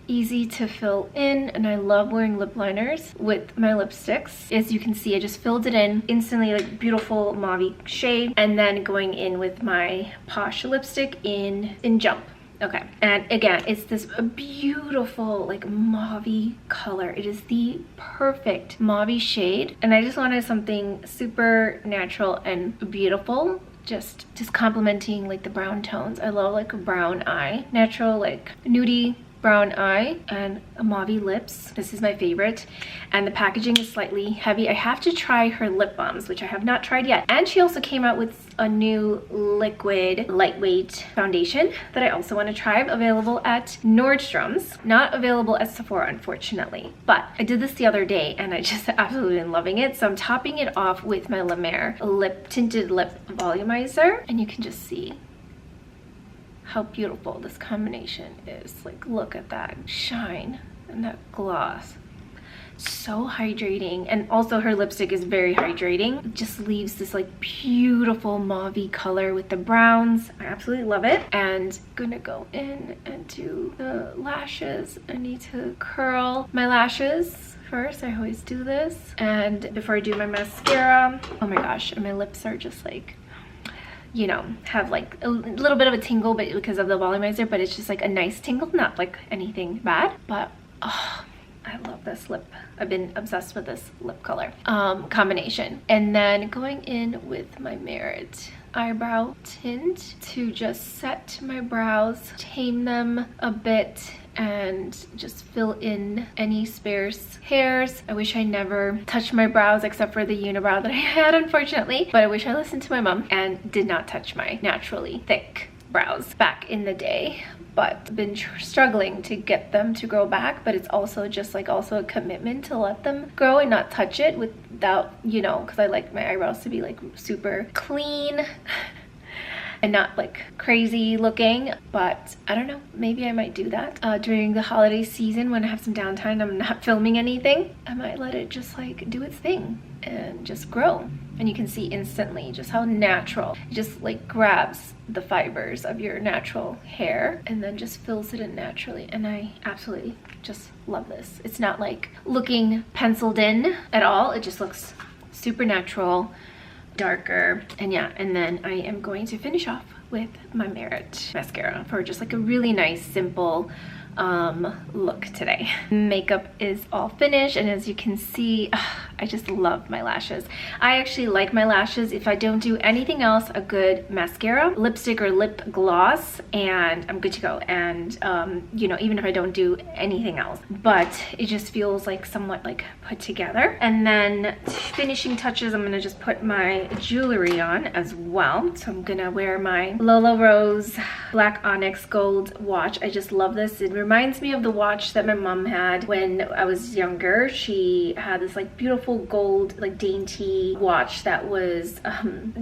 Easy to fill in, and I love wearing lip liners with my lipsticks. As you can see, I just filled it in instantly, like beautiful mauve shade, and then going in with my Posh lipstick in Jump. Okay, and again, it's this beautiful like mauve color. It is the perfect mauve shade, and I just wanted something super natural and beautiful, just complementing like the brown tones. I love like a brown eye, natural like nudie brown eye and mauve lips. This is my favorite, and the packaging is slightly heavy. I have to try her lip balms, which I have not tried yet. And she also came out with a new liquid lightweight foundation that I also want to try, available at Nordstrom's, not available at Sephora unfortunately. But I did this the other day and I just absolutely been loving it. So I'm topping it off with my La Mer tinted lip volumizer, and you can just see how beautiful this combination is. Like, look at that shine and that gloss. So hydrating, and also her lipstick is very hydrating. It just leaves this like beautiful mauve color with the browns. I absolutely love it. And gonna go in and do the lashes. I need to curl my lashes first. I always do this, and before I do my mascara. Oh my gosh, and my lips are just like, you know, have like a little bit of a tingle, but because of the volumizer, but it's just like a nice tingle, not like anything bad. But oh, I love this lip. I've been obsessed with this lip color combination. And then going in with my Merit eyebrow tint to just set my brows, tame them a bit, and just fill in any sparse hairs. I wish I never touched my brows except for the unibrow that I had, unfortunately, but I wish I listened to my mom and did not touch my naturally thick brows back in the day. but been struggling to get them to grow back. But it's also just like also a commitment to let them grow and not touch it without, you know, because I like my eyebrows to be like super clean and not like crazy looking. But I don't know, maybe I might do that during the holiday season when I have some downtime. I'm not filming anything. I might let it just like do its thing and just grow. And you can see instantly just how natural it just like grabs the fibers of your natural hair and then just fills it in naturally. And I absolutely just love this. It's not like looking penciled in at all. It just looks super natural, darker. And yeah, and then I am going to finish off with my Merit mascara for just like a really nice, simple look today. Makeup is all finished, and as you can see, I just love my lashes. I actually like my lashes, if I don't do anything else, a good mascara, lipstick or lip gloss, and I'm good to go. And you know, even if I don't do anything else, but it just feels like somewhat like put together. And then finishing touches, I'm gonna just put my jewelry on as well. So I'm gonna wear my Lola Rose black onyx gold watch. I just love this. It reminds me of the watch that my mom had when I was younger. She had this like beautiful gold, like dainty watch that was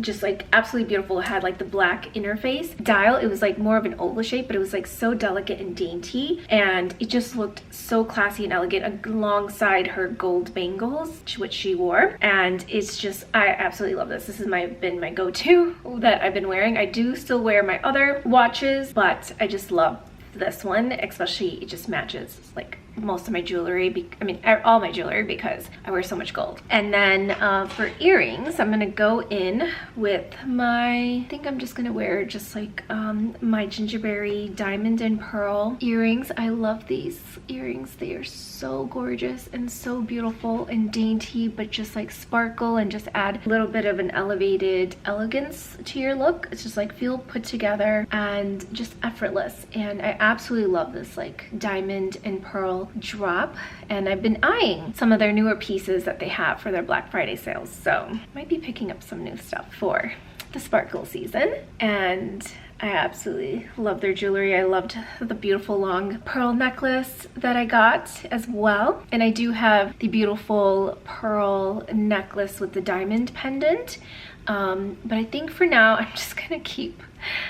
just like absolutely beautiful. It had like the black interface dial. It was like more of an oval shape, but it was like so delicate and dainty, and it just looked so classy and elegant alongside her gold bangles, which she wore. And it's just, I absolutely love this. This has been my go-to that I've been wearing. I do still wear my other watches, but I just love this one, especially it just matches like most of my jewelry, I mean all my jewelry, because I wear so much gold. And then for earrings, I'm gonna go in with my, I think I'm just gonna wear just like my gingerberry diamond and pearl earrings. I love these earrings. They are so gorgeous and so beautiful and dainty, but just like sparkle and just add a little bit of an elevated elegance to your look. It's just like feel put together and just effortless. And I absolutely love this like diamond and pearl drop, and I've been eyeing some of their newer pieces that they have for their Black Friday sales, so might be picking up some new stuff for the sparkle season. And I absolutely love their jewelry. I loved the beautiful long pearl necklace that I got as well, and I do have the beautiful pearl necklace with the diamond pendant. But I think for now I'm just gonna keep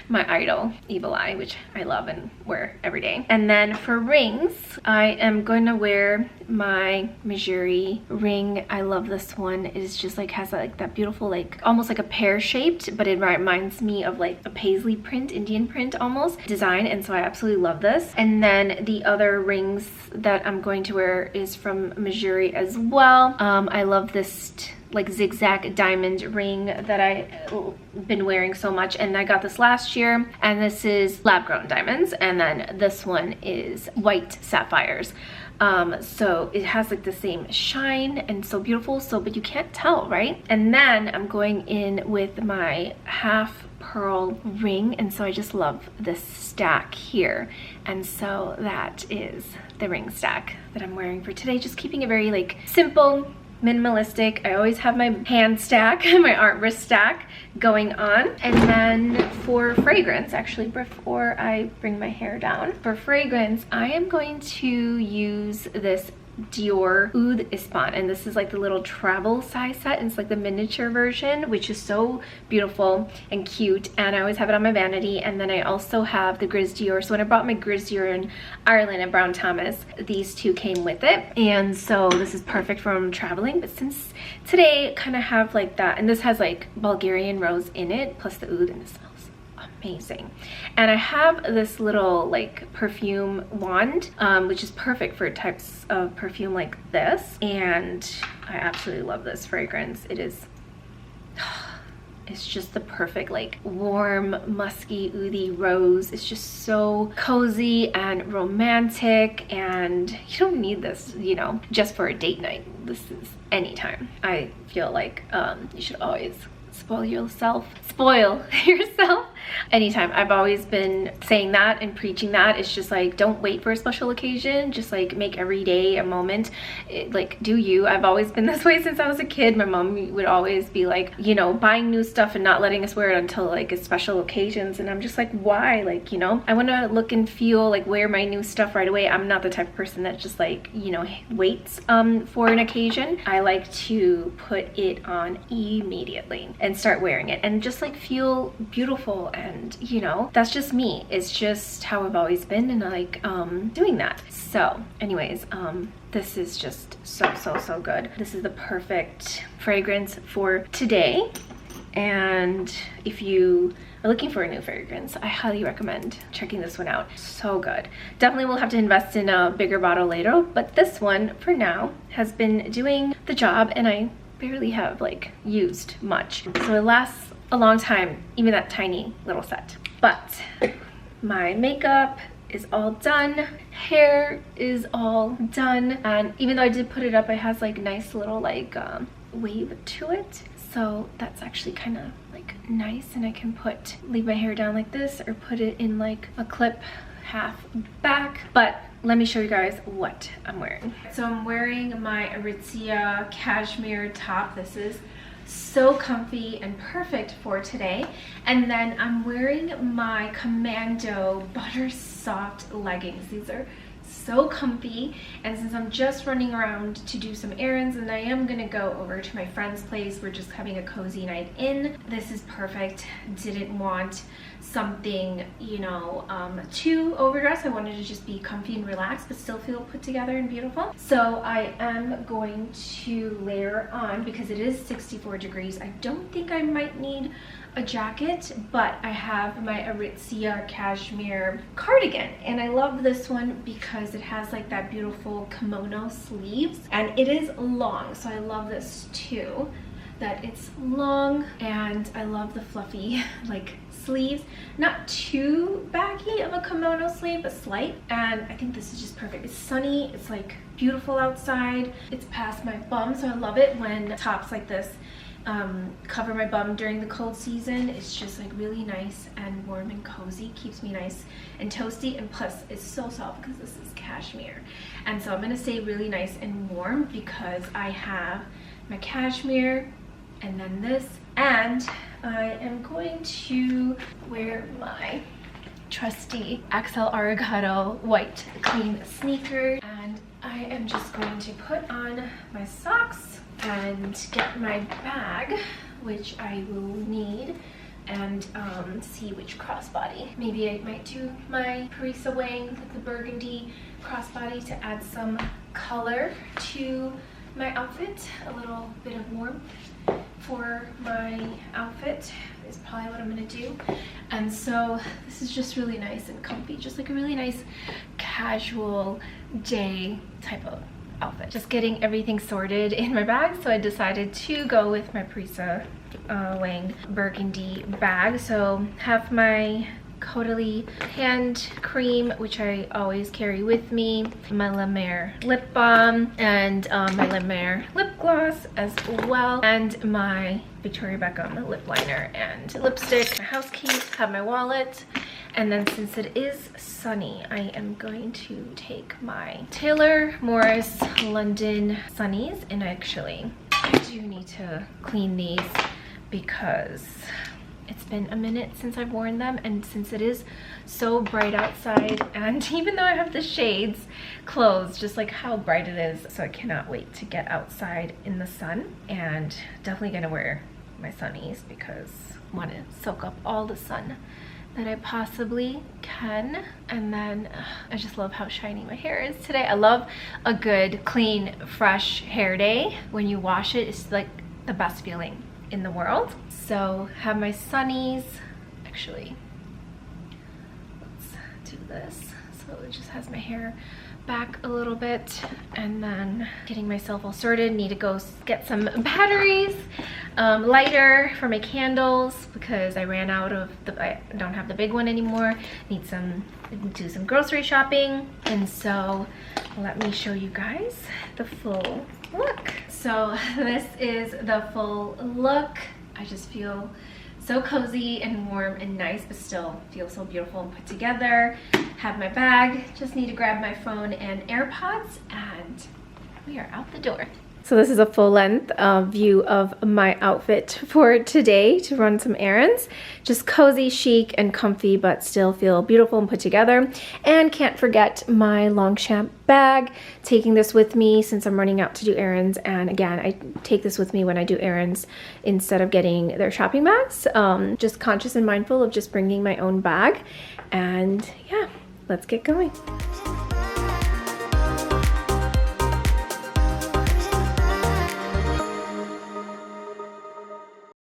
my idol Evil Eye, which I love and wear every day. And then for rings, I am going to wear my Missouri ring. I love this one. It is just like has like that beautiful like almost like a pear shaped, but it reminds me of like a paisley print, Indian print almost design, and so I absolutely love this. And then the other rings that I'm going to wear is from Missouri as well. I love this like zigzag diamond ring that I've been wearing so much, and I got this last year, and this is lab grown diamonds, and then this one is white sapphires. So it has like the same shine and so beautiful, so but you can't tell, right? And then I'm going in with my half pearl ring, and so I just love this stack here, and so that is the ring stack that I'm wearing for today, just keeping it very like simple, minimalistic. I always have my hand stack, my wrist stack going on. And then for fragrance, actually before I bring my hair down, for fragrance, I am going to use this Dior Oud Espan, and this is like the little travel size set, and it's like the miniature version, which is so beautiful and cute, and I always have it on my vanity. And then I also have the Gris Dior, so when I bought my Gris Dior in Ireland at Brown Thomas, these two came with it, and so this is perfect for when I'm traveling. But since today kind of have like that, and this has like Bulgarian rose in it plus the oud, and it smells amazing. And I have this little like perfume wand, which is perfect for types of perfume like this, and I absolutely love this fragrance. It is it's just the perfect like warm musky oudy rose. It's just so cozy and romantic, and you don't need this, you know, just for a date night. This is anytime. I feel like you should always spoil yourself anytime. I've always been saying that and preaching that. It's just like, don't wait for a special occasion, just like make every day a moment. Like, do you. I've always been this way since I was a kid. My mom would always be like, you know, buying new stuff and not letting us wear it until like a special occasions, and I'm just like, why? Like, you know, I want to look and feel like wear my new stuff right away. I'm not the type of person that just like, you know, waits for an occasion. I like to put it on immediately and start wearing it and just like feel beautiful. And you know, that's just me. It's just how I've always been, and I like doing that. So anyways, this is just so good. This is the perfect fragrance for today. And if you are looking for a new fragrance, I highly recommend checking this one out. So good. Definitely will have to invest in a bigger bottle later, but this one for now has been doing the job, and I barely have like used much, so it lasts a long time, even that tiny little set. But my makeup is all done, hair is all done, and even though I did put it up, it has like nice little like wave to it, so that's actually kind of like nice. And I can leave my hair down like this or put it in like a clip half back. But let me show you guys what I'm wearing. So I'm wearing my Aritzia cashmere top. This is so comfy and perfect for today. And then I'm wearing my Commando butter soft leggings. These are so comfy, and since I'm just running around to do some errands and I am gonna go over to my friend's place, we're just having a cozy night in, this is perfect. Didn't want something, you know, too overdressed. I wanted to just be comfy and relaxed but still feel put together and beautiful. So I am going to layer on, because it is 64 degrees. I don't think I might need a jacket, but I have my Aritzia cashmere cardigan, and I love this one because it has like that beautiful kimono sleeves, and it is long, so I love this too, that it's long, and I love the fluffy like sleeves. Not too baggy of a kimono sleeve, but slight, and I think this is just perfect. It's sunny, it's like beautiful outside, it's past my bum, so I love it when tops like this cover my bum during the cold season. It's just like really nice and warm and cozy, keeps me nice and toasty, and plus it's so soft because this is cashmere. And so I'm gonna stay really nice and warm because I have my cashmere and then this, and I am going to wear my trusty XL Arigato white clean sneaker, and I am just going to put on my socks and get my bag, which I will need, and see which crossbody. Maybe I might do my Parisa Wang, the burgundy crossbody, to add some color to my outfit. A little bit of warmth for my outfit is probably what I'm gonna do. And so this is just really nice and comfy, just like a really nice casual day type of outfit. Just getting everything sorted in my bag, so I decided to go with my Parisa Wang burgundy bag. So have my Caudalie hand cream, which I always carry with me, my La Mer lip balm, and my La Mer lip gloss as well, and my Victoria Beckham lip liner and lipstick. My house keys, have my wallet, and then since it is sunny, I am going to take my Taylor Morris London sunnies, and actually I do need to clean these because it's been a minute since I've worn them, and since it is so bright outside, and even though I have the shades closed, just like how bright it is, so I cannot wait to get outside in the sun. And definitely gonna wear my sunnies because I want to soak up all the sun that I possibly can. And then I just love how shiny my hair is today. I love a good clean fresh hair day. When you wash it, it's like the best feeling in the world. So have my sunnies. Actually, let's do this so it just has my hair back a little bit, and then getting myself all sorted. Need to go get some batteries, lighter for my candles because I ran out of I don't have the big one anymore. Need do some grocery shopping, and so let me show you guys the full look. So this is the full look. I just feel so cozy and warm and nice, but still feel so beautiful and put together. Have my bag, just need to grab my phone and AirPods, and we are out the door. So this is a full length view of my outfit for today to run some errands. Just cozy, chic, and comfy, but still feel beautiful and put together. And can't forget my Longchamp bag. Taking this with me since I'm running out to do errands. And again, I take this with me when I do errands instead of getting their shopping bags. Just conscious and mindful of just bringing my own bag. And yeah, let's get going.